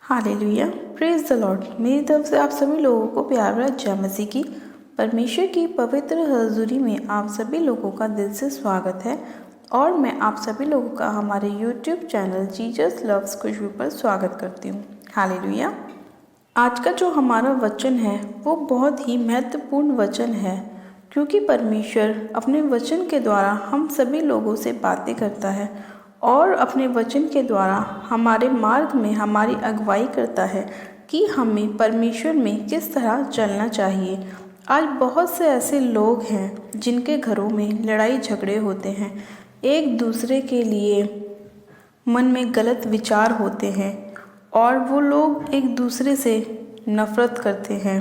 Hallelujah, praise the Lord. मेरी तरफ से आप सभी लोगों को प्यार भरा जय मसीह की। परमेश्वर की पवित्र हजूरी में आप सभी लोगों का दिल से स्वागत है और मैं आप सभी लोगों का हमारे यूट्यूब चैनल जीसस लव्स खुशबू पर स्वागत करती हूँ। हालेलुया। आज का जो हमारा वचन है वो बहुत ही महत्वपूर्ण वचन है, क्योंकि परमेश्वर अपने वचन के द्वारा हम सभी लोगों से बातें करता है और अपने वचन के द्वारा हमारे मार्ग में हमारी अगुवाई करता है कि हमें परमेश्वर में किस तरह चलना चाहिए। आज बहुत से ऐसे लोग हैं जिनके घरों में लड़ाई झगड़े होते हैं, एक दूसरे के लिए मन में गलत विचार होते हैं और वो लोग एक दूसरे से नफरत करते हैं।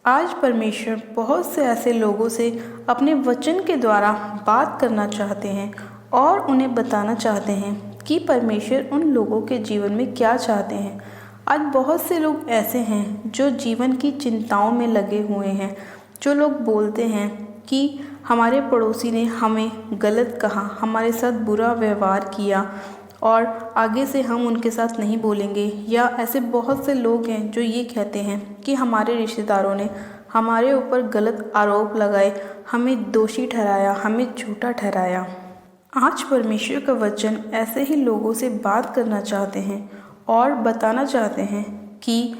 आज परमेश्वर बहुत से ऐसे लोगों से अपने वचन के द्वारा बात करना चाहते हैं और उन्हें बताना चाहते हैं कि परमेश्वर उन लोगों के जीवन में क्या चाहते हैं। आज बहुत से लोग ऐसे हैं जो जीवन की चिंताओं में लगे हुए हैं, जो लोग बोलते हैं कि हमारे पड़ोसी ने हमें गलत कहा, हमारे साथ बुरा व्यवहार किया और आगे से हम उनके साथ नहीं बोलेंगे। या ऐसे बहुत से लोग हैं जो ये कहते हैं कि हमारे रिश्तेदारों ने हमारे ऊपर गलत आरोप लगाए, हमें दोषी ठहराया, हमें झूठा ठहराया। आज परमेश्वर का वचन ऐसे ही लोगों से बात करना चाहते हैं और बताना चाहते हैं कि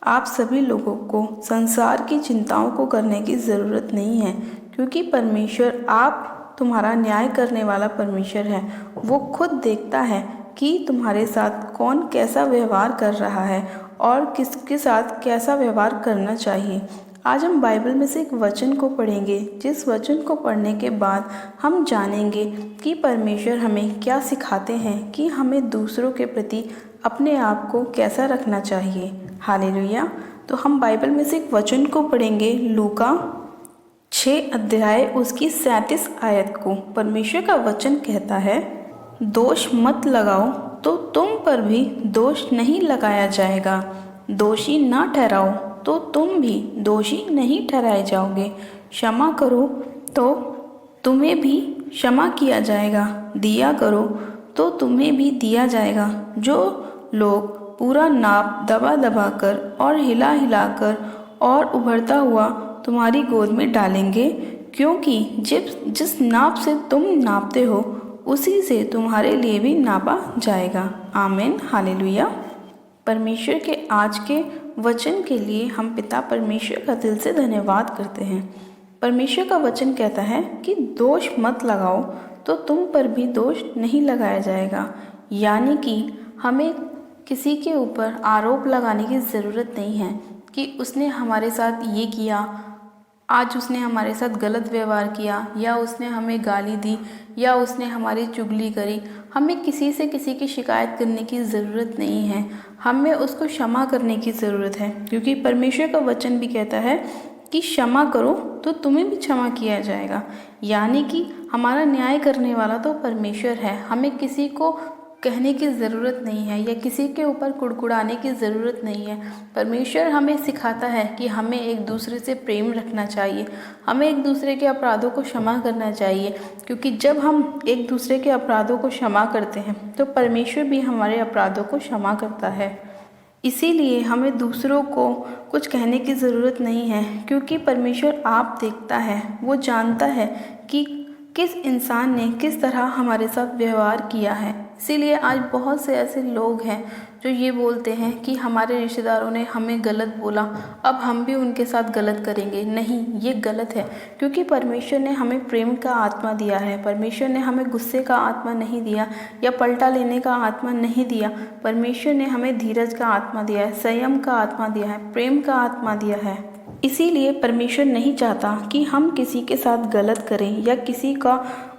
आप सभी लोगों को संसार की चिंताओं को करने की ज़रूरत नहीं है, क्योंकि परमेश्वर आप तुम्हारा न्याय करने वाला परमेश्वर है। वो खुद देखता है कि तुम्हारे साथ कौन कैसा व्यवहार कर रहा है और किसके साथ कैसा व्यवहार करना चाहिए। आज हम बाइबल में से एक वचन को पढ़ेंगे, जिस वचन को पढ़ने के बाद हम जानेंगे कि परमेश्वर हमें क्या सिखाते हैं कि हमें दूसरों के प्रति अपने आप को कैसा रखना चाहिए। हालेलुया। तो हम बाइबल में से एक वचन को पढ़ेंगे, लूका 6 अध्याय उसकी 37 आयत को। परमेश्वर का वचन कहता है, दोष मत लगाओ तो तुम पर भी दोष नहीं लगाया जाएगा, दोषी ना ठहराओ तो तुम भी दोषी नहीं ठहराए जाओगे, क्षमा करो तो तुम्हें भी क्षमा किया जाएगा, दिया करो तो तुम्हें भी दिया जाएगा। जो लोग पूरा नाप दबा दबा कर और हिला हिला कर और उभरता हुआ तुम्हारी गोद में डालेंगे, क्योंकि जिस नाप से तुम नापते हो उसी से तुम्हारे लिए भी नापा जाएगा। आमीन। हालेलुया। परमेश्वर के आज के वचन के लिए हम पिता परमेश्वर का दिल से धन्यवाद करते हैं। परमेश्वर का वचन कहता है कि दोष मत लगाओ तो तुम पर भी दोष नहीं लगाया जाएगा, यानी कि हमें किसी के ऊपर आरोप लगाने की ज़रूरत नहीं है कि उसने हमारे साथ ये किया, आज उसने हमारे साथ गलत व्यवहार किया, या उसने हमें गाली दी, या उसने हमारी चुगली करी। हमें किसी से किसी की शिकायत करने की ज़रूरत नहीं है, हमें उसको क्षमा करने की ज़रूरत है, क्योंकि परमेश्वर का वचन भी कहता है कि क्षमा करो तो तुम्हें भी क्षमा किया जाएगा। यानी कि हमारा न्याय करने वाला तो परमेश्वर है। हमें किसी को कहने की ज़रूरत नहीं है या किसी के ऊपर कुड़कुड़ाने की ज़रूरत नहीं है। परमेश्वर हमें सिखाता है कि हमें एक दूसरे से प्रेम रखना चाहिए, हमें एक दूसरे के अपराधों को क्षमा करना चाहिए, क्योंकि जब हम एक दूसरे के अपराधों को क्षमा करते हैं तो परमेश्वर भी हमारे अपराधों को क्षमा करता है। इसीलिए हमें दूसरों को कुछ कहने की ज़रूरत नहीं है, क्योंकि परमेश्वर आप देखता है, वो जानता है कि किस इंसान ने किस तरह हमारे साथ व्यवहार किया है। इसीलिए आज बहुत से ऐसे लोग हैं जो ये बोलते हैं कि हमारे रिश्तेदारों ने हमें गलत बोला, अब हम भी उनके साथ गलत करेंगे। नहीं, ये गलत है, क्योंकि परमेश्वर ने हमें प्रेम का आत्मा दिया है। परमेश्वर ने हमें गुस्से का आत्मा नहीं दिया या पलटा लेने का आत्मा नहीं दिया। परमेश्वर ने हमें धीरज का आत्मा दिया है, संयम का आत्मा दिया है, प्रेम का आत्मा दिया है। इसीलिए परमेश्वर नहीं चाहता कि हम किसी के साथ गलत करें या किसी का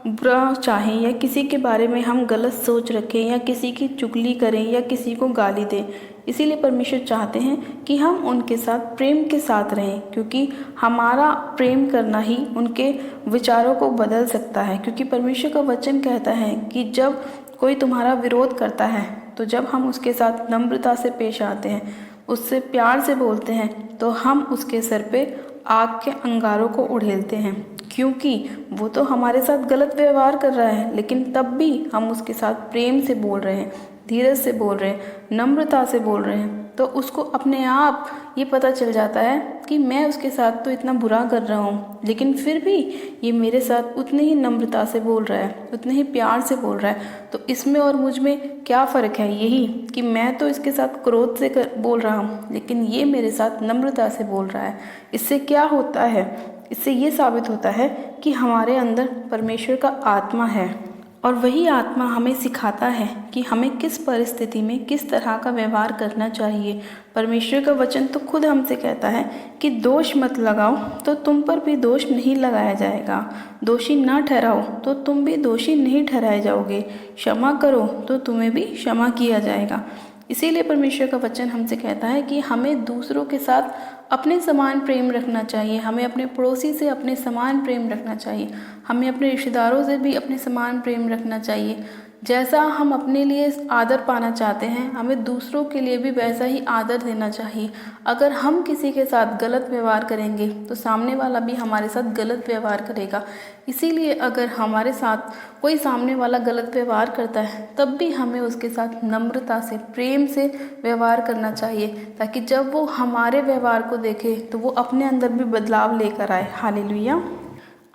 बुरा चाहें या किसी के बारे में हम गलत सोच रखें या किसी की चुगली करें या किसी को गाली दें। इसीलिए परमेश्वर चाहते हैं कि हम उनके साथ प्रेम के साथ रहें, क्योंकि हमारा प्रेम करना ही उनके विचारों को बदल सकता है। क्योंकि परमेश्वर का वचन कहता है कि जब कोई तुम्हारा विरोध करता है तो जब हम उसके साथ नम्रता से पेश आते हैं, उससे प्यार से बोलते हैं, तो हम उसके सर पे आग के अंगारों को उड़ेलते हैं, क्योंकि वो तो हमारे साथ गलत व्यवहार कर रहा है, लेकिन तब भी हम उसके साथ प्रेम से बोल रहे हैं, धीरज से बोल रहे हैं, नम्रता से बोल रहे हैं, तो उसको अपने आप ये पता चल जाता है कि मैं उसके साथ तो इतना बुरा कर रहा हूँ, लेकिन फिर भी ये मेरे साथ उतनी ही नम्रता से बोल रहा है, उतने ही प्यार से बोल रहा है। तो इसमें और मुझ में क्या फ़र्क है? यही कि मैं तो इसके साथ क्रोध से बोल रहा हूँ, लेकिन ये मेरे साथ नम्रता से बोल रहा है। इससे क्या होता है? इससे ये साबित होता है कि हमारे अंदर परमेश्वर का आत्मा है, और वही आत्मा हमें सिखाता है कि हमें किस परिस्थिति में किस तरह का व्यवहार करना चाहिए। परमेश्वर का वचन तो खुद हमसे कहता है कि दोष मत लगाओ तो तुम पर भी दोष नहीं लगाया जाएगा, दोषी ना ठहराओ तो तुम भी दोषी नहीं ठहराए जाओगे, क्षमा करो तो तुम्हें भी क्षमा किया जाएगा। इसीलिए परमेश्वर का वचन हमसे कहता है कि हमें दूसरों के साथ अपने समान प्रेम रखना चाहिए, हमें अपने पड़ोसी से अपने समान प्रेम रखना चाहिए, हमें अपने रिश्तेदारों से भी अपने समान प्रेम रखना चाहिए। जैसा हम अपने लिए आदर पाना चाहते हैं, हमें दूसरों के लिए भी वैसा ही आदर देना चाहिए। अगर हम किसी के साथ गलत व्यवहार करेंगे तो सामने वाला भी हमारे साथ गलत व्यवहार करेगा। इसीलिए अगर हमारे साथ कोई सामने वाला गलत व्यवहार करता है तब भी हमें उसके साथ नम्रता से, प्रेम से व्यवहार करना चाहिए, ताकि जब वो हमारे व्यवहार को देखे तो वो अपने अंदर भी बदलाव लेकर आए। हालेलुया।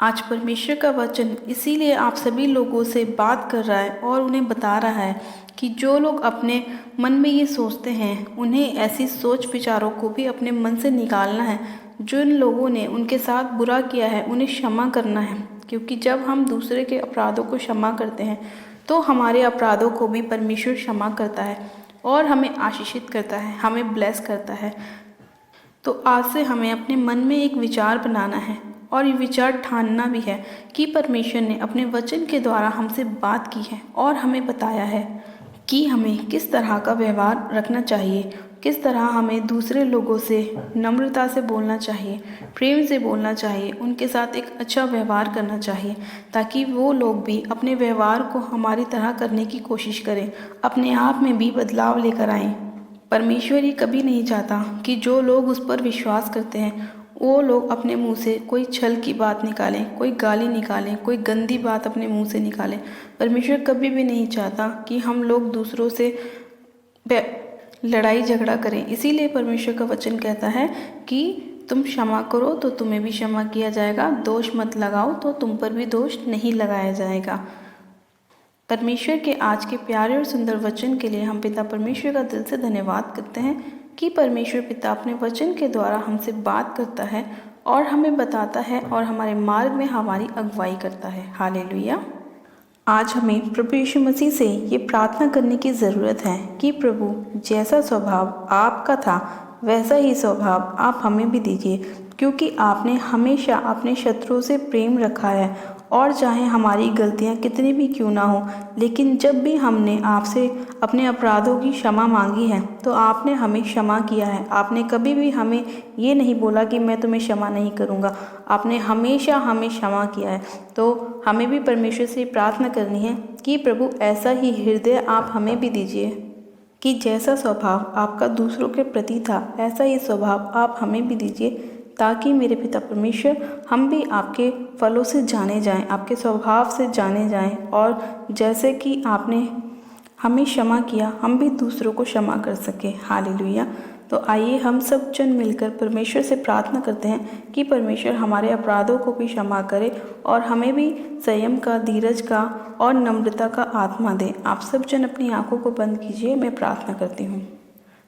आज परमेश्वर का वचन इसीलिए आप सभी लोगों से बात कर रहा है और उन्हें बता रहा है कि जो लोग अपने मन में ये सोचते हैं, उन्हें ऐसी सोच विचारों को भी अपने मन से निकालना है। जिन लोगों ने उनके साथ बुरा किया है उन्हें क्षमा करना है, क्योंकि जब हम दूसरे के अपराधों को क्षमा करते हैं तो हमारे अपराधों को भी परमेश्वर क्षमा करता है और हमें आशीषित करता है, हमें ब्लेस करता है। तो आज से हमें अपने मन में एक विचार बनाना है और ये विचार ठानना भी है कि परमेश्वर ने अपने वचन के द्वारा हमसे बात की है और हमें बताया है कि हमें किस तरह का व्यवहार रखना चाहिए, किस तरह हमें दूसरे लोगों से नम्रता से बोलना चाहिए, प्रेम से बोलना चाहिए, उनके साथ एक अच्छा व्यवहार करना चाहिए, ताकि वो लोग भी अपने व्यवहार को हमारी तरह करने की कोशिश करें, अपने आप में भी बदलाव लेकर आएं। परमेश्वर ये कभी नहीं चाहता कि जो लोग उस पर विश्वास करते हैं वो लोग अपने मुंह से कोई छल की बात निकालें, कोई गाली निकालें, कोई गंदी बात अपने मुंह से निकालें। परमेश्वर कभी भी नहीं चाहता कि हम लोग दूसरों से लड़ाई झगड़ा करें। इसीलिए परमेश्वर का वचन कहता है कि तुम क्षमा करो तो तुम्हें भी क्षमा किया जाएगा, दोष मत लगाओ तो तुम पर भी दोष नहीं लगाया जाएगा। परमेश्वर के आज के प्यारे और सुंदर वचन के लिए हम पिता परमेश्वर का दिल से धन्यवाद करते हैं कि परमेश्वर पिता अपने वचन के द्वारा हमसे बात करता है और हमें बताता है और हमारे मार्ग में हमारी अगुवाई करता है। हालेलुया। आज हमें प्रभु यीशु मसीह से ये प्रार्थना करने की ज़रूरत है कि प्रभु, जैसा स्वभाव आपका था वैसा ही स्वभाव आप हमें भी दीजिए, क्योंकि आपने हमेशा अपने शत्रुओं से प्रेम रखा है। और चाहे हमारी गलतियां कितनी भी क्यों ना हो, लेकिन जब भी हमने आपसे अपने अपराधों की क्षमा मांगी है तो आपने हमें क्षमा किया है। आपने कभी भी हमें ये नहीं बोला कि मैं तुम्हें क्षमा नहीं करूँगा, आपने हमेशा हमें क्षमा किया है। तो हमें भी परमेश्वर से प्रार्थना करनी है कि प्रभु, ऐसा ही हृदय आप हमें भी दीजिए कि जैसा स्वभाव आपका दूसरों के प्रति था ऐसा ही स्वभाव आप हमें भी दीजिए, ताकि मेरे पिता परमेश्वर हम भी आपके फलों से जाने जाएं, आपके स्वभाव से जाने जाएं, और जैसे कि आपने हमें क्षमा किया हम भी दूसरों को क्षमा कर सकें। हालेलुया। तो आइए हम सब जन मिलकर परमेश्वर से प्रार्थना करते हैं कि परमेश्वर हमारे अपराधों को भी क्षमा करे और हमें भी संयम का, धीरज का और नम्रता का आत्मा दे। आप सब जन अपनी आंखों को बंद कीजिए, मैं प्रार्थना करती हूँ।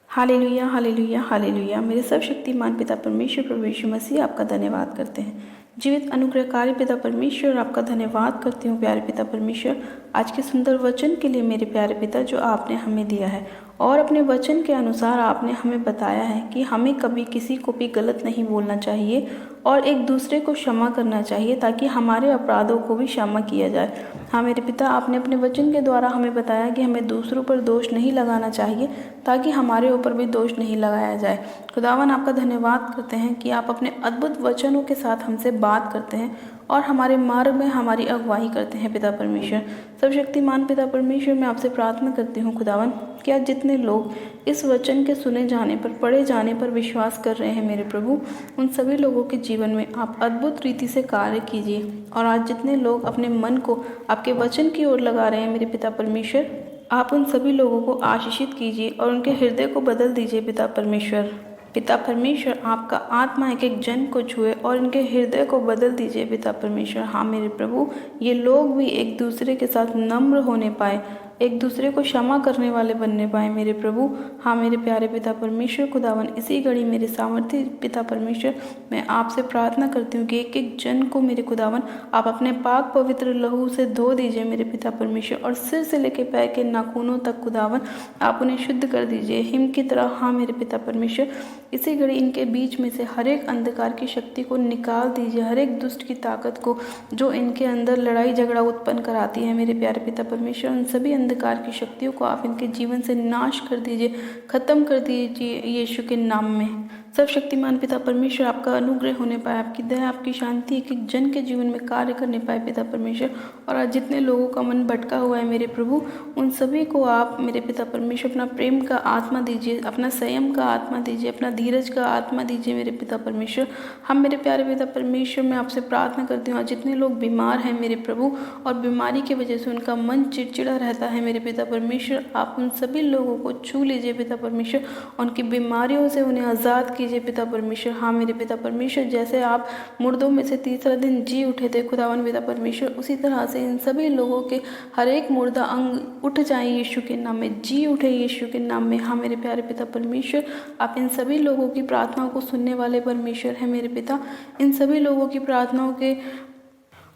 Hallelujah, hallelujah, hallelujah. मेरे सर्वशक्तिमान पिता परमेश्वर प्रभु यीशु मसीह, आपका धन्यवाद करते हैं। जीवित अनुग्रहकारी पिता परमेश्वर, आपका धन्यवाद करती हूँ प्यारे पिता परमेश्वर, आज के सुंदर वचन के लिए मेरे प्यारे पिता, जो आपने हमें दिया है। और अपने वचन के अनुसार आपने हमें बताया है कि हमें कभी किसी को भी गलत नहीं बोलना चाहिए और एक दूसरे को क्षमा करना चाहिए, ताकि हमारे अपराधों को भी क्षमा किया जाए। हाँ मेरे पिता, आपने अपने वचन के द्वारा हमें बताया कि हमें दूसरों पर दोष नहीं लगाना चाहिए, ताकि हमारे ऊपर भी दोष नहीं लगाया जाए। खुदावन, आपका धन्यवाद करते हैं कि आप अपने अद्भुत वचनों के साथ हमसे बात करते हैं और हमारे मार्ग में हमारी अगुवाई करते हैं। पिता परमेश्वर, सर्वशक्तिमान पिता परमेश्वर, मैं आपसे प्रार्थना करती हूँ खुदावन, कि आज जितने लोग इस वचन के सुने जाने पर, पढ़े जाने पर विश्वास कर रहे हैं मेरे प्रभु, उन सभी लोगों के जीवन में आप अद्भुत रीति से कार्य कीजिए। और आज जितने लोग अपने मन को आपके वचन की ओर लगा रहे हैं मेरे पिता परमेश्वर, आप उन सभी लोगों को आशीषित कीजिए और उनके हृदय को बदल दीजिए पिता परमेश्वर। पिता परमेश्वर, आपका आत्मा एक एक जन को छुए और इनके हृदय को बदल दीजिए पिता परमेश्वर। हाँ मेरे प्रभु, ये लोग भी एक दूसरे के साथ नम्र होने पाए, एक दूसरे को क्षमा करने वाले बनने पाए मेरे प्रभु। हाँ मेरे प्यारे पिता परमेश्वर खुदावन, इसी घड़ी मेरे सामर्थ्य पिता परमेश्वर, मैं आपसे प्रार्थना करती हूँ कि एक एक जन को मेरे खुदावन आप अपने पाक पवित्र लहू से धो दीजिए मेरे पिता परमेश्वर, और सिर से लेकर पैर के नाखूनों तक खुदावन आप उन्हें शुद्ध कर दीजिए हिम की तरह। हाँ मेरे पिता परमेश्वर, इसी घड़ी इनके बीच में से हर एक अंधकार की शक्ति को निकाल दीजिए, हर एक दुष्ट की ताकत को जो इनके अंदर लड़ाई झगड़ा उत्पन्न कराती है मेरे प्यारे पिता परमेश्वर, उन सभी अंधकार की शक्तियों को आप इनके जीवन से नाश कर दीजिए, खत्म कर दीजिए यीशु के नाम में। सर्वशक्तिमान पिता परमेश्वर, आपका अनुग्रह होने पाए, आपकी दया, आपकी शांति एक एक जन के जीवन में कार्य करने पाए पिता परमेश्वर। और आज जितने लोगों का मन भटका हुआ है मेरे प्रभु, उन सभी को आप मेरे पिता परमेश्वर अपना प्रेम का आत्मा दीजिए, अपना संयम का आत्मा दीजिए, अपना धीरज का आत्मा दीजिए मेरे पिता परमेश्वर। हम मेरे प्यारे पिता परमेश्वर, मैं आपसे प्रार्थना करती हूँ, आज जितने लोग बीमार हैं मेरे प्रभु और बीमारी की वजह से उनका मन चिड़चिड़ा रहता है मेरे पिता परमेश्वर, आप उन सभी लोगों को छू लीजिए पिता परमेश्वर, उनकी बीमारियों से उन्हें आज़ाद कीजिए पिता परमेश्वर। हाँ मेरे पिता परमेश्वर, जैसे आप मुर्दों में से तीसरा दिन जी उठे थे खुदावन पिता परमेश्वर, उसी तरह से इन सभी लोगों के हर एक मुर्दा अंग उठ जाए यीशु के नाम में, जी उठे यीशु के नाम में। हाँ मेरे प्यारे पिता परमेश्वर, आप इन सभी लोगों की प्रार्थनाओं को सुनने वाले परमेश्वर हैं मेरे पिता, इन सभी लोगों की प्रार्थनाओं के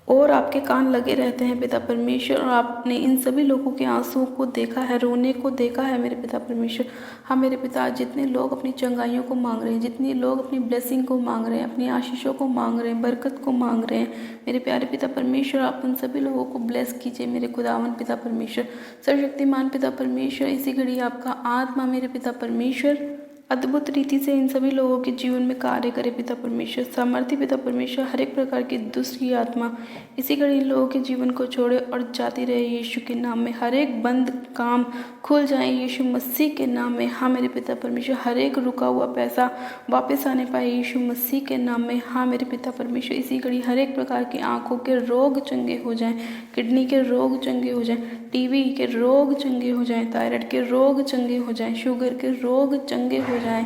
और आपके कान लगे रहते हैं पिता परमेश्वर, और आपने इन सभी लोगों के आंसुओं को देखा है, रोने को देखा है मेरे पिता परमेश्वर। हाँ मेरे पिता, जितने लोग अपनी चंगाइयों को मांग रहे हैं, जितने लोग अपनी ब्लेसिंग को मांग रहे हैं, अपनी आशीषों को मांग रहे हैं, बरकत को मांग रहे हैं मेरे प्यारे पिता परमेश्वर, आप उन सभी लोगों को ब्लेस कीजिए मेरे खुदावन पिता परमेश्वर। सर्वशक्तिमान पिता परमेश्वर, इसी घड़ी आपका आत्मा मेरे पिता परमेश्वर अद्भुत रीति से इन सभी लोगों के जीवन में कार्य करे पिता परमेश्वर। सामर्थ्य पिता परमेश्वर, हर एक प्रकार की दुष्ट की आत्मा इसी घड़ी इन लोगों के जीवन को छोड़े और जाती रहे यीशु के नाम में। हर एक बंद काम खुल जाए यीशु मसीह के नाम में। हाँ मेरे पिता परमेश्वर, हर एक रुका हुआ पैसा वापस आने पाए यीशु मसीह के नाम में। हाँ मेरे पिता परमेश्वर, इसी घड़ी हर एक प्रकार की आँखों के रोग चंगे हो जाएं, किडनी के रोग चंगे हो जाएं, टीबी के रोग चंगे हो जाएं, थायराइड के रोग चंगे हो जाएं, शुगर के रोग चंगे हो जाएं।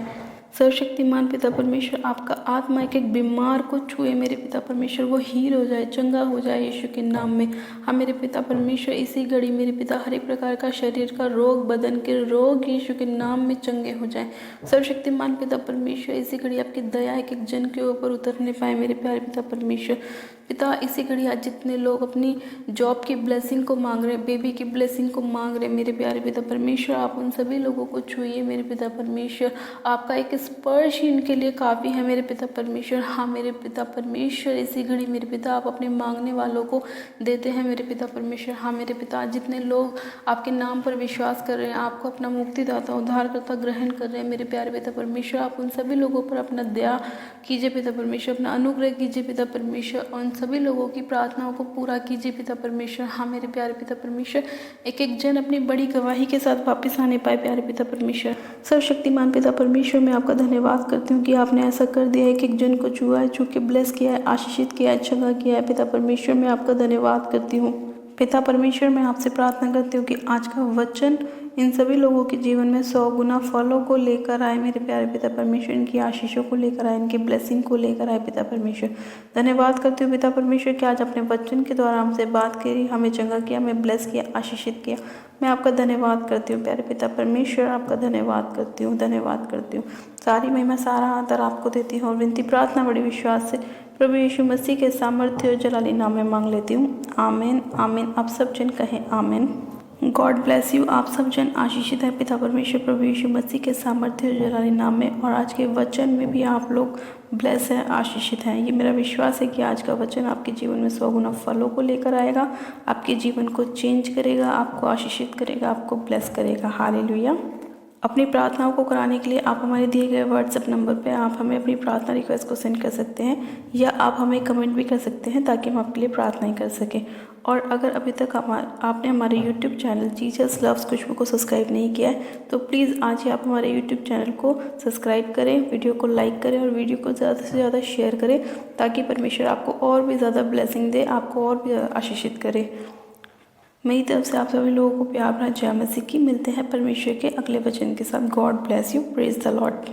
सर्वशक्तिमान पिता परमेश्वर, आपका आत्मा एक एक बीमार को छुए मेरे पिता परमेश्वर, वो हील हो जाए, चंगा हो जाए यीशु के नाम में। हाँ मेरे पिता परमेश्वर, इसी घड़ी मेरे पिता हर एक प्रकार का शरीर का रोग, बदन के रोग यीशु के नाम में चंगे हो जाए। सर्वशक्तिमान पिता परमेश्वर, इसी घड़ी आपकी दया एक एक जन के ऊपर उतरने पाए मेरे प्यारे पिता परमेश्वर। पिता, इसी घड़ी आज जितने लोग अपनी जॉब की ब्लेसिंग को मांग रहे हैं, बेबी की ब्लेसिंग को मांग रहे हैं मेरे प्यारे पिता परमेश्वर, आप उन सभी लोगों को छुइए मेरे पिता परमेश्वर। आपका एक स्पर्श ही इनके लिए काफ़ी है मेरे पिता परमेश्वर। हाँ मेरे पिता परमेश्वर, इसी घड़ी मेरे पिता आप अपने मांगने वालों को देते हैं मेरे पिता परमेश्वर। हाँ मेरे पिता, जितने लोग आपके नाम पर विश्वास कर रहे हैं, आपको अपना मुक्तिदाता उद्धारकर्ता ग्रहण कर रहे हैं मेरे प्यारे पिता परमेश्वर, आप उन सभी लोगों पर अपना दया कीजिए पिता परमेश्वर, अपना अनुग्रह कीजिए पिता परमेश्वर, उन सभी लोगों की प्रार्थनाओं को पूरा कीजिए पिता परमेश्वर। हाँ मेरे प्यारे पिता परमेश्वर, एक एक जन अपनी बड़ी गवाही के साथ वापस आने पाए प्यारे पिता परमेश्वर। सर्वशक्तिमान पिता परमेश्वर, मैं आपका धन्यवाद करती हूँ कि आपने ऐसा कर दिया है, एक एक जन को छुआ है, छू के ब्लेस किया है, आशीषित किया है, चंगा किया है पिता परमेश्वर, मैं आपका धन्यवाद करती हूँ। पिता परमेश्वर, मैं आपसे प्रार्थना करती हूँ कि आज का वचन इन सभी लोगों के जीवन में 100 गुना फलों को लेकर आए मेरे प्यारे पिता परमेश्वर, इनकी आशीषों को लेकर आए, इनकी ब्लेसिंग को लेकर आए पिता परमेश्वर। धन्यवाद करती हूँ पिता परमेश्वर कि आज अपने वचन के द्वारा हमसे बात करी, हमें चंगा किया, हमें ब्लेस किया, आशीषित किया। मैं आपका धन्यवाद करती हूँ प्यारे पिता परमेश्वर, आपका धन्यवाद करती हूँ, धन्यवाद करती हूँ। सारी महिमा, सारा आदर आपको देती हूँ और विनती प्रार्थना बड़ी विश्वास से प्रभु यीशु मसीह के सामर्थ्य और जलाली नाम में मांग लेती हूँ। आमीन, आमीन। आप सब जन कहें आमीन। God bless you. आप सब जन आशीषित है पिता परमेश्वर प्रभु यीशु मसीह के सामर्थ्य और जलाली नाम में, और आज के वचन में भी आप लोग ब्लेस है, आशीषित हैं। ये मेरा विश्वास है कि आज का वचन आपके जीवन में 100 गुना फलों को लेकर आएगा, आपके जीवन को चेंज करेगा, आपको आशीषित करेगा, आपको ब्लेस करेगा। हालेलुया। अपनी प्रार्थनाओं को कराने के लिए आप हमारे दिए गए व्हाट्सएप नंबर पे आप हमें अपनी प्रार्थना रिक्वेस्ट को सेंड कर सकते हैं, या आप हमें कमेंट भी कर सकते हैं ताकि हम आपके लिए प्रार्थनाएं कर सकें। और अगर अभी तक आपने हमारे यूट्यूब चैनल जीसस लव्स खुशबू को सब्सक्राइब नहीं किया है तो प्लीज़ आज ही आप हमारे यूट्यूब चैनल को सब्सक्राइब करें, वीडियो को लाइक करें और वीडियो को ज़्यादा से ज़्यादा शेयर करें, ताकि परमेश्वर आपको और भी ज़्यादा ब्लेसिंग दे, आपको और भी आशीषित करे। मेरी तरफ से आप सभी लोगों को प्यार भरा जय मसीह की। मिलते हैं परमेश्वर के अगले वचन के साथ। God bless you. Praise the Lord.